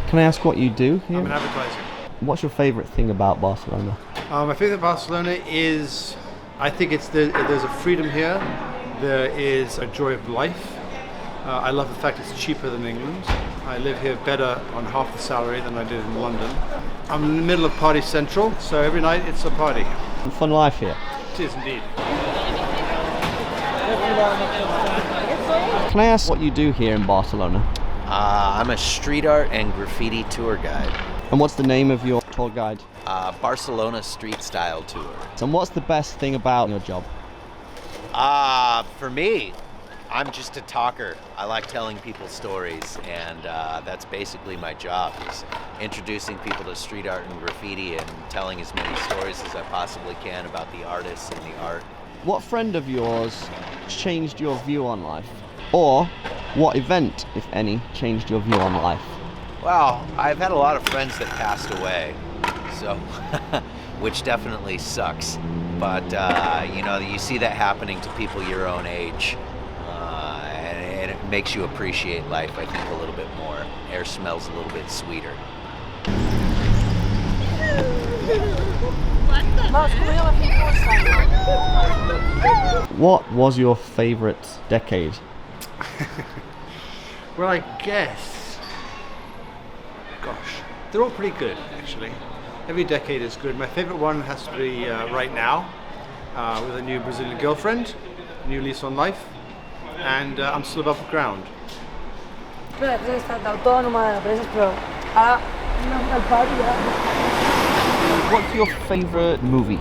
Can I ask what you do here? I'm in advertising. What's your favourite thing about Barcelona? My favorite Barcelona is, I think there's a freedom here. There is a joy of life. I love the fact it's cheaper than England. I live here better on half the salary than I did in London. I'm in the middle of Party Central, so every night it's a party. Fun life here. It is indeed. Can I ask what you do here in Barcelona? I'm a street art and graffiti tour guide. And what's the name of your tour guide? Barcelona Street Style Tour. And what's the best thing about your job? For me, I'm just a talker. I like telling people stories, and that's basically my job, is introducing people to street art and graffiti and telling as many stories as I possibly can about the artists and the art. What friend of yours changed your view on life? Or what event, if any, changed your view on life? Well, I've had a lot of friends that passed away, so which definitely sucks. But you see that happening to people your own age, and it makes you appreciate life, I think, a little bit more. Air smells a little bit sweeter. What was your favourite decade? Well, I guess, they're all pretty good, actually. Every decade is good. My favorite one has to be right now, with a new Brazilian girlfriend, a new lease on life, and I'm still above ground. What's your favourite movie?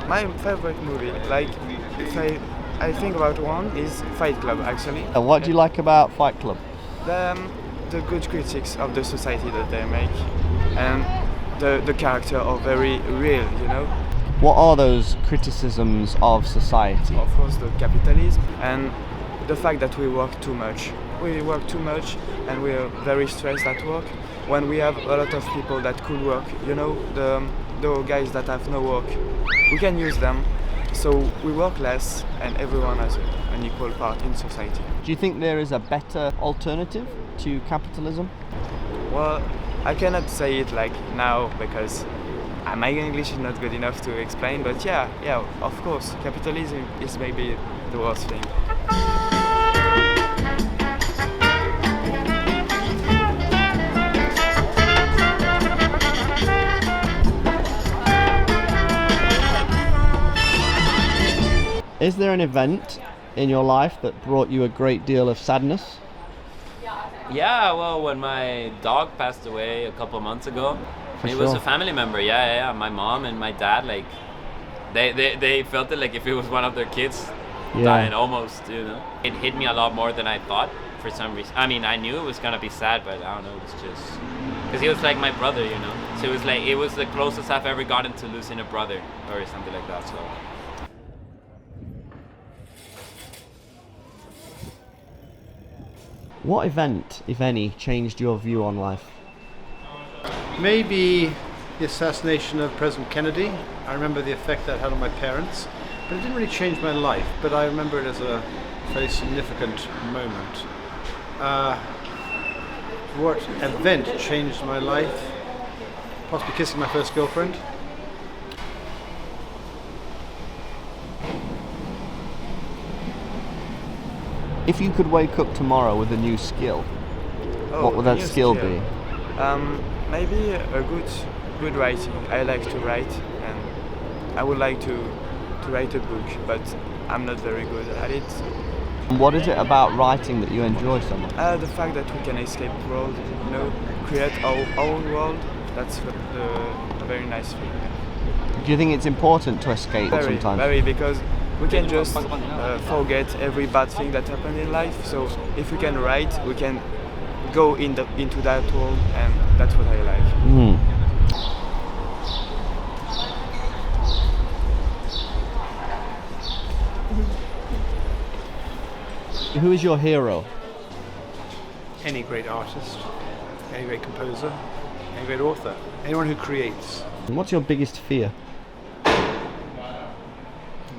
My favorite movie, like if I think about one, is Fight Club actually. And what do you like about Fight Club? The good critics of the society that they make, and the character are very real, you know. What are those criticisms of society? Of course, the capitalism and the fact that we work too much. We work too much and we are very stressed at work when we have a lot of people that could work, you know, the guys that have no work. We can use them, so we work less and everyone has an equal part in society. Do you think there is a better alternative to capitalism? Well, I cannot say it like now because my English is not good enough to explain, but yeah, of course, capitalism is maybe the worst thing. Is there an event in your life that brought you a great deal of sadness? Yeah, well, when my dog passed away a couple months ago, For it sure. was a family member. Yeah. My mom and my dad, like, they felt it like if it was one of their kids dying almost, you know. It hit me a lot more than I thought for some reason. I mean, I knew it was gonna be sad, but I don't know, it was just because he was like my brother, you know. So it was the closest I've ever gotten to losing a brother or something like that. So. What event, if any, changed your view on life? Maybe the assassination of President Kennedy. I remember the effect that had on my parents, but it didn't really change my life, but I remember it as a very significant moment. What event changed my life? Possibly kissing my first girlfriend. If you could wake up tomorrow with a new skill, what would that skill be? Maybe a good writing. I like to write, and I would like to write a book, but I'm not very good at it. And what is it about writing that you enjoy so much? The fact that we can escape the world, you know, create our own world, that's a very nice thing. Do you think it's important to escape sometimes? Very, because we can just forget every bad thing that happened in life. So if we can write, we can go into that world, and that's what I like. Who is your hero? Any great artist, any great composer, any great author, anyone who creates. And what's your biggest fear?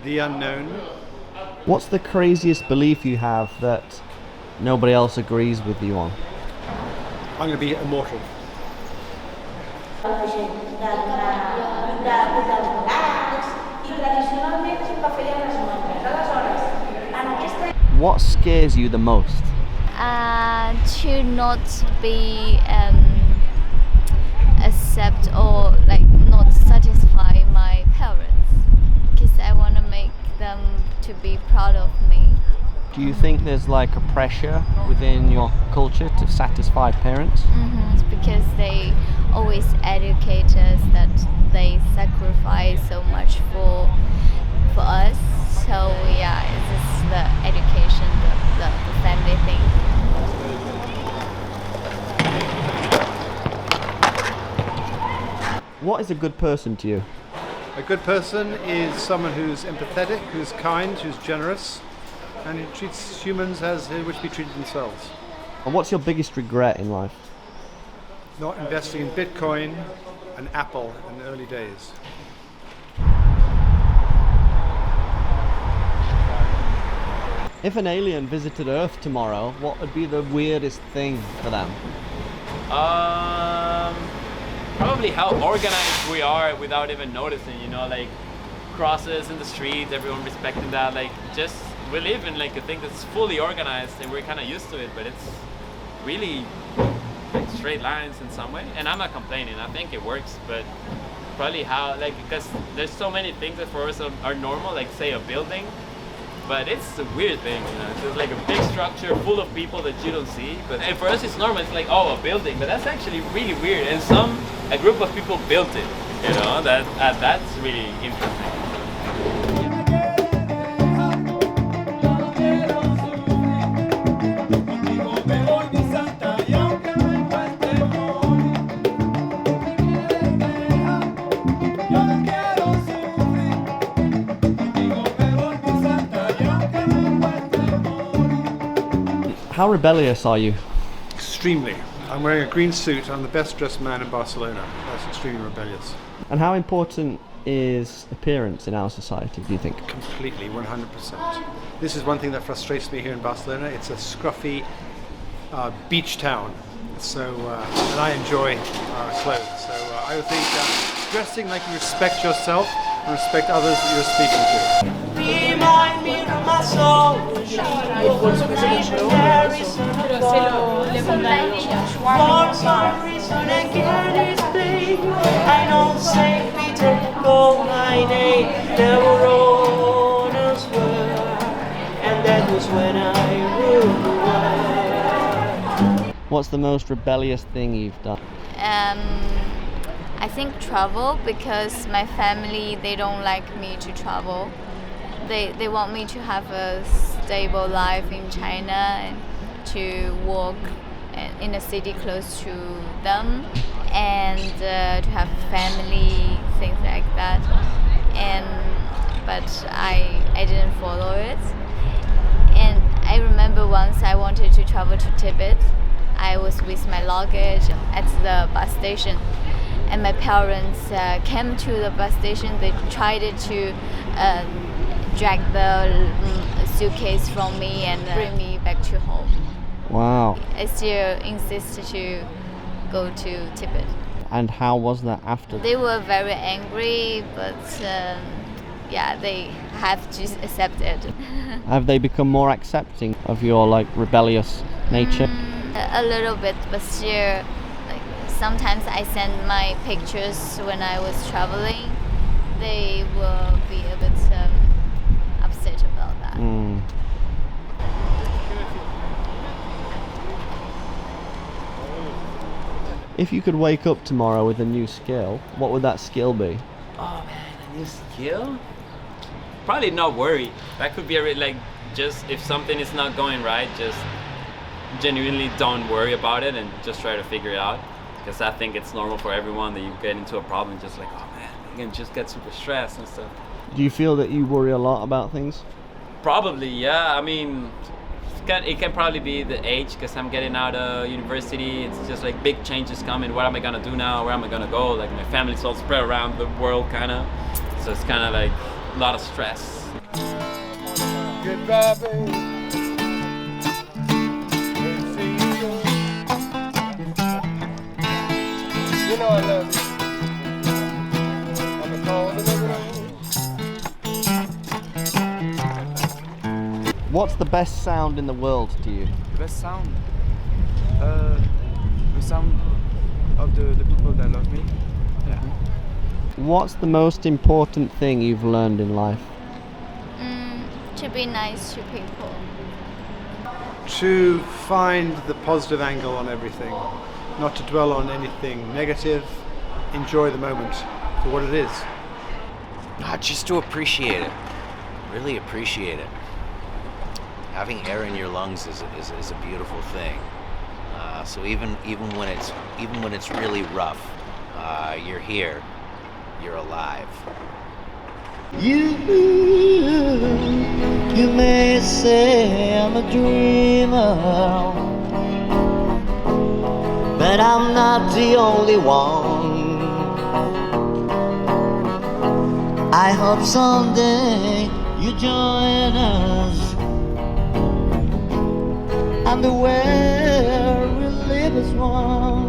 The unknown. What's the craziest belief you have that nobody else agrees with you on? I'm going to be immortal. What scares you the most? To not be accept or like not satisfy my parents, because I want to make them to be proud of me. Do you think there's like a pressure within your culture to satisfy parents? It's because they always educate us that they sacrifice so much for us. So yeah, it's the education, the family thing. What is a good person to you? A good person is someone who's empathetic, who's kind, who's generous, and who treats humans as they wish to be treated themselves. And what's your biggest regret in life? Not investing in Bitcoin and Apple in the early days. If an alien visited Earth tomorrow, what would be the weirdest thing for them? Probably how organized we are without even noticing, you know, like crosses in the street, everyone respecting that, like just we live in like a thing that's fully organized and we're kind of used to it, but it's really like straight lines in some way. And I'm not complaining, I think it works, but probably how, like, because there's so many things that for us are normal, like say a building, but it's a weird thing, you know. It's like a big structure full of people that you don't see, but and for us it's normal. It's like, oh, a building, but that's actually really weird. And a group of people built it, you know. That's really interesting. How rebellious are you? Extremely. I'm wearing a green suit. I'm the best dressed man in Barcelona. That's extremely rebellious. And how important is appearance in our society, do you think? Completely, 100%. This is one thing that frustrates me here in Barcelona. It's a scruffy beach town. So, and I enjoy clothes. So I would think dressing like you respect yourself and respect others that you're speaking to. What's the most rebellious thing you've done? I think travel, because my family, they don't like me to travel. They want me to have a stable life in China and to work in a city close to them, and to have family, things like that. But I didn't follow it. And I remember once I wanted to travel to Tibet. I was with my luggage at the bus station, and my parents came to the bus station. They tried to drag the suitcase from me and bring me back to home. Wow. I still insisted to go to Tibet. And how was that after? They were very angry, but yeah, they have to accept it. Have they become more accepting of your like rebellious nature? A little bit, but still, like, sometimes I send my pictures when I was traveling. They will be a bit upset about that. If you could wake up tomorrow with a new skill, what would that skill be? Oh man, a new skill? Probably not worry. That could be like just if something is not going right, just genuinely don't worry about it and just try to figure it out. Because I think it's normal for everyone that you get into a problem just like, oh man, you can just get super stressed and stuff. Do you feel that you worry a lot about things? Probably, yeah. I mean, it can probably be the age, because I'm getting out of university. It's just like big changes coming. What am I gonna do now? Where am I gonna go? Like my family's all spread around the world, kind of. So it's kind of like a lot of stress. Goodbye, baby. You know I love you. What's the best sound in the world to you? The best sound? The sound of the people that love me. Yeah. What's the most important thing you've learned in life? To be nice to people. To find the positive angle on everything, not to dwell on anything negative, enjoy the moment for what it is. Just to appreciate it, really appreciate it. Having air in your lungs is a beautiful thing. So even when it's really rough, you're here, you're alive. You may say I'm a dreamer, but I'm not the only one. I hope someday you join us, and the world will live as one.